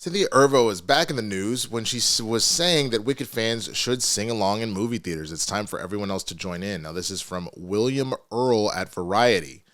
Cynthia Erivo is back in the news when she was saying that Wicked fans should sing along in movie theaters. It's time for everyone else to join in. Now, this is from William Earl at Variety.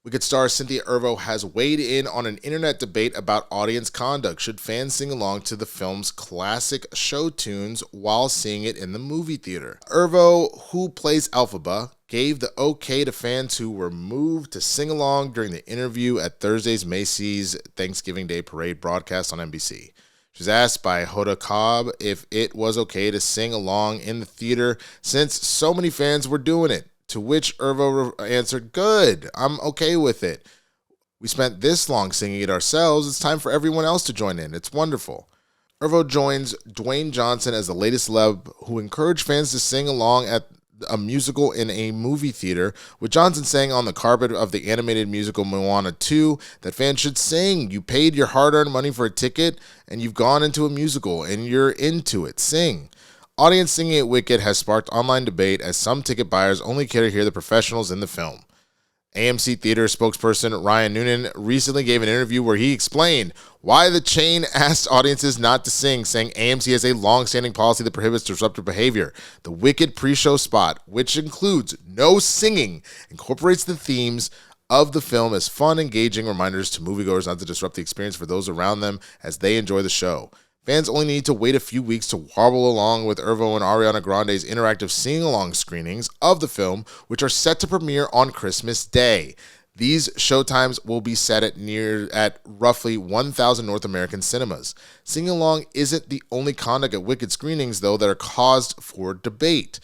Wicked star Cynthia Erivo has weighed in on an internet debate about audience conduct. Should fans sing along to the film's classic show tunes while seeing it in the movie theater? Erivo, who plays Elphaba, gave the okay to fans who were moved to sing along during the interview at Thursday's Macy's Thanksgiving Day Parade broadcast on NBC. She was asked by Hoda Cobb if it was okay to sing along in the theater since so many fans were doing it. To which Erivo answered, "Good, I'm okay with it. We spent this long singing it ourselves. It's time for everyone else to join in. It's wonderful." Erivo joins Dwayne Johnson as the latest celeb who encouraged fans to sing along at a musical in a movie theater, with Johnson saying on the carpet of the animated musical Moana 2 that fans should sing. You paid your hard-earned money for a ticket, and you've gone into a musical, and you're into it. Sing. Audience singing at Wicked has sparked online debate as some ticket buyers only care to hear the professionals in the film. AMC Theater spokesperson Ryan Noonan recently gave an interview where he explained why the chain asked audiences not to sing, saying AMC has a long-standing policy that prohibits disruptive behavior. The Wicked pre-show spot, which includes no singing, incorporates the themes of the film as fun, engaging reminders to moviegoers not to disrupt the experience for those around them as they enjoy the show. Fans only need to wait a few weeks to wobble along with Erivo and Ariana Grande's interactive sing-along screenings of the film, which are set to premiere on Christmas Day. These showtimes will be set at roughly 1,000 North American cinemas. Sing-along isn't the only conduct at Wicked screenings, though, that are caused for debate.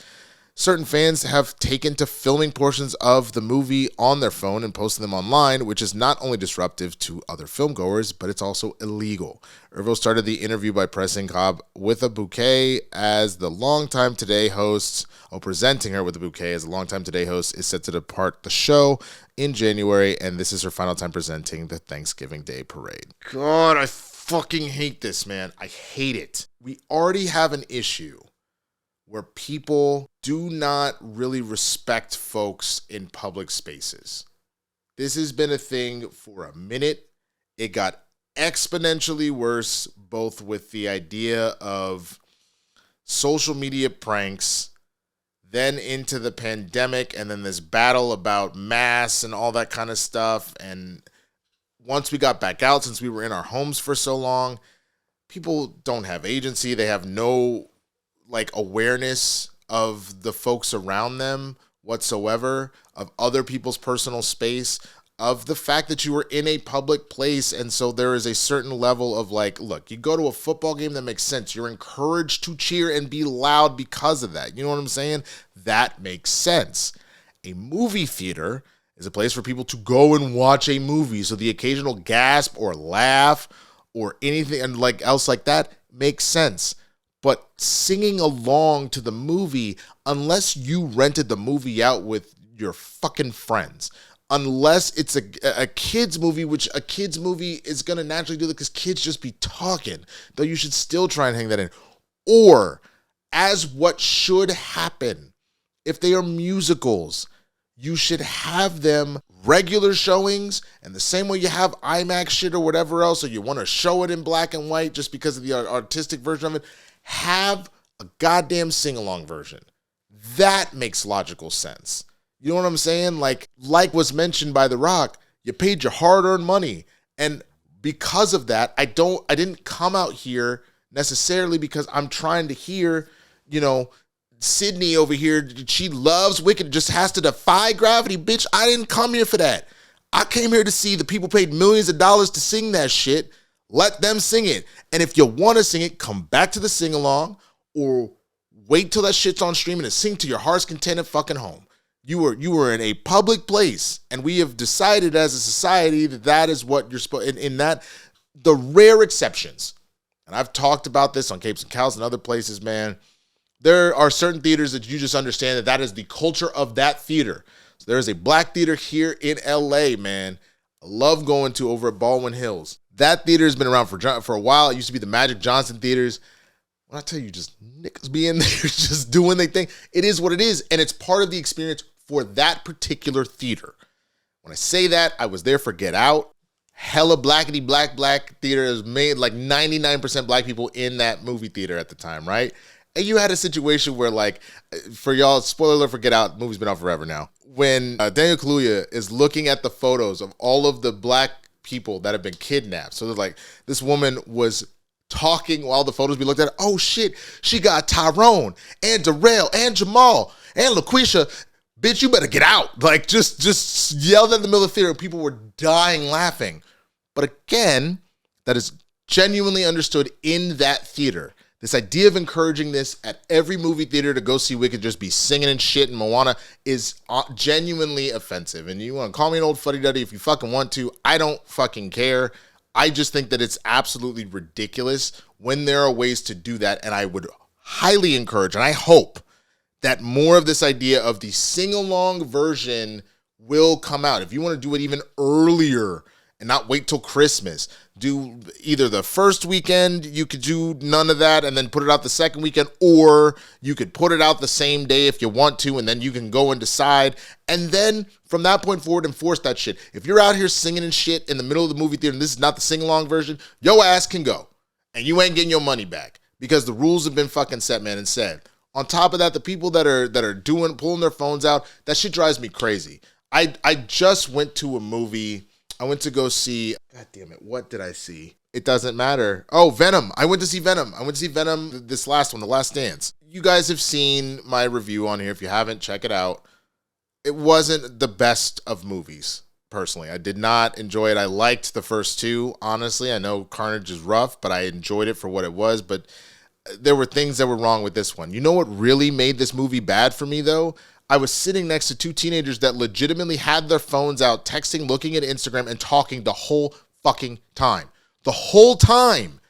Certain fans have taken to filming portions of the movie on their phone and posting them online, which is not only disruptive to other filmgoers, but it's also illegal. Erivo started the interview by pressing Cobb with a bouquet as the longtime Today host, presenting her with a bouquet as the longtime Today host is set to depart the show in January, and this is her final time presenting the Thanksgiving Day Parade. God, I fucking hate this, man. I hate it. We already have an issue where people do not really respect folks in public spaces. This has been a thing for a minute. It got exponentially worse, both with the idea of social media pranks, then into the pandemic, and then this battle about masks and all that kind of stuff. And once we got back out, since we were in our homes for so long, people don't have agency. They have no awareness of the folks around them whatsoever, of other people's personal space, of the fact that you were in a public place. And so there is a certain level of look, you go to a football game, that makes sense. You're encouraged to cheer and be loud because of that. You know what I'm saying? That makes sense. A movie theater is a place for people to go and watch a movie. So the occasional gasp or laugh or anything else like that makes sense. But singing along to the movie, unless you rented the movie out with your fucking friends, unless it's a kid's movie, which a kid's movie is going to naturally do that because kids just be talking, though you should still try and hang that in. Or, as what should happen, if they are musicals, you should have them regular showings, and the same way you have IMAX shit or whatever else, or you want to show it in black and white just because of the artistic version of it, have a goddamn sing-along version. That makes logical sense. You know what I'm saying? Like was mentioned by The Rock, you paid your hard-earned money. And because of that, I didn't come out here necessarily because I'm trying to hear, Sydney over here, she loves Wicked, just has to defy gravity. Bitch, I didn't come here for that. I came here to see the people paid millions of dollars to sing that shit. Let them sing it. And if you want to sing it, come back to the sing-along or wait till that shit's on streaming and sing to your heart's content at fucking home. You were in a public place, and we have decided as a society that is what you're supposed, in that, the rare exceptions, and I've talked about this on Capes and Cows and other places, man, there are certain theaters that you just understand that is the culture of that theater. So there is a black theater here in LA, man. I love going to over at Baldwin Hills. That theater has been around for a while. It used to be the Magic Johnson theaters. When I tell you, just niggas be in there just doing their thing, it is what it is, and it's part of the experience for that particular theater. When I say that, I was there for Get Out. hella blackety black theater. Is made like 99% black people in that movie theater at the time, right? And you had a situation where, like, for y'all, spoiler alert for Get Out, movie's been out forever now. When Daniel Kaluuya is looking at the photos of all of the black people that have been kidnapped. So, like, this woman was talking while the photos be looked at. Oh, shit, she got Tyrone and Darrell and Jamal and LaQuisha. Bitch, you better get out. Like, just yelled at the middle of the theater. People were dying laughing. But again, that is genuinely understood in that theater. This idea of encouraging this at every movie theater to go see Wicked, just be singing and shit and Moana, is genuinely offensive. And you want to call me an old fuddy-duddy if you fucking want to. I don't fucking care. I just think that it's absolutely ridiculous when there are ways to do that. And I would highly encourage, and I hope, that more of this idea of the sing-along version will come out. If you want to do it even earlier and not wait till Christmas, do either the first weekend, you could do none of that and then put it out the second weekend, or you could put it out the same day if you want to, and then you can go and decide. And then from that point forward, enforce that shit. If you're out here singing and shit in the middle of the movie theater and this is not the sing-along version, your ass can go. And you ain't getting your money back because the rules have been fucking set, man, and said. On top of that, the people that are pulling their phones out, that shit drives me crazy. I just went to a movie. I went to go see, God damn it, what did I see? It doesn't matter. Oh, Venom. I went to see Venom. This last one, The Last Dance. You guys have seen my review on here. If you haven't, check it out. It wasn't the best of movies, personally. I did not enjoy it. I liked the first two, honestly. I know Carnage is rough, but I enjoyed it for what it was. But there were things that were wrong with this one. You know what really made this movie bad for me, though? I was sitting next to two teenagers that legitimately had their phones out, texting, looking at Instagram, and talking the whole fucking time. The whole time.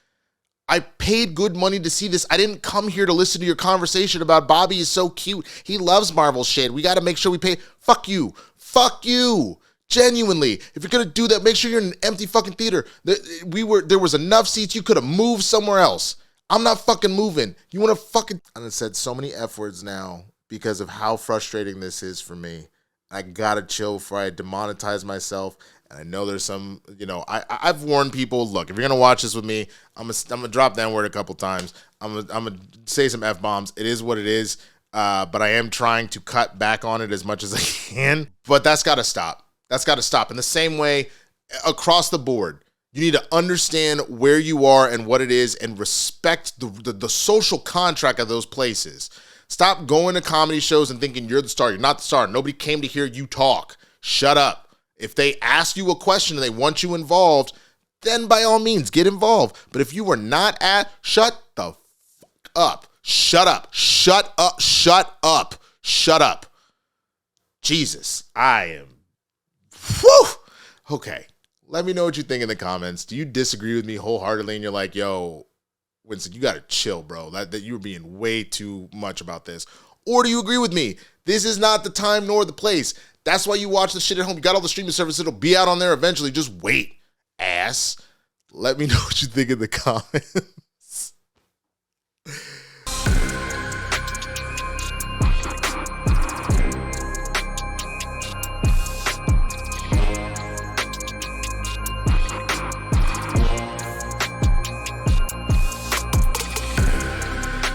I paid good money to see this. I didn't come here to listen to your conversation about Bobby is so cute. He loves Marvel shit. We got to make sure we pay. Fuck you. Fuck you. Genuinely. If you're going to do that, make sure you're in an empty fucking theater. There was enough seats. You could have moved somewhere else. I'm not fucking moving. You want to fucking... And I said so many F words now because of how frustrating this is for me. I gotta chill before I demonetize myself. And I know there's some, I've warned people, look, if you're gonna watch this with me, I'm gonna drop that word a couple times. I'm gonna say some F-bombs. It is what it is. But I am trying to cut back on it as much as I can. But that's gotta stop. That's gotta stop. In the same way, across the board, you need to understand where you are and what it is and respect the social contract of those places. Stop going to comedy shows and thinking you're the star. You're not the star. Nobody came to hear you talk. Shut up. If they ask you a question and they want you involved, then by all means, get involved. But if you were not shut the fuck up. Shut up. Shut up. Shut up. Shut up. Jesus, I am... Whew. Okay. Let me know what you think in the comments. Do you disagree with me wholeheartedly and you're like, yo, Winston, you got to chill, bro. That you're being way too much about this. Or do you agree with me? This is not the time nor the place. That's why you watch the shit at home. You got all the streaming services. It'll be out on there eventually. Just wait, ass. Let me know what you think in the comments.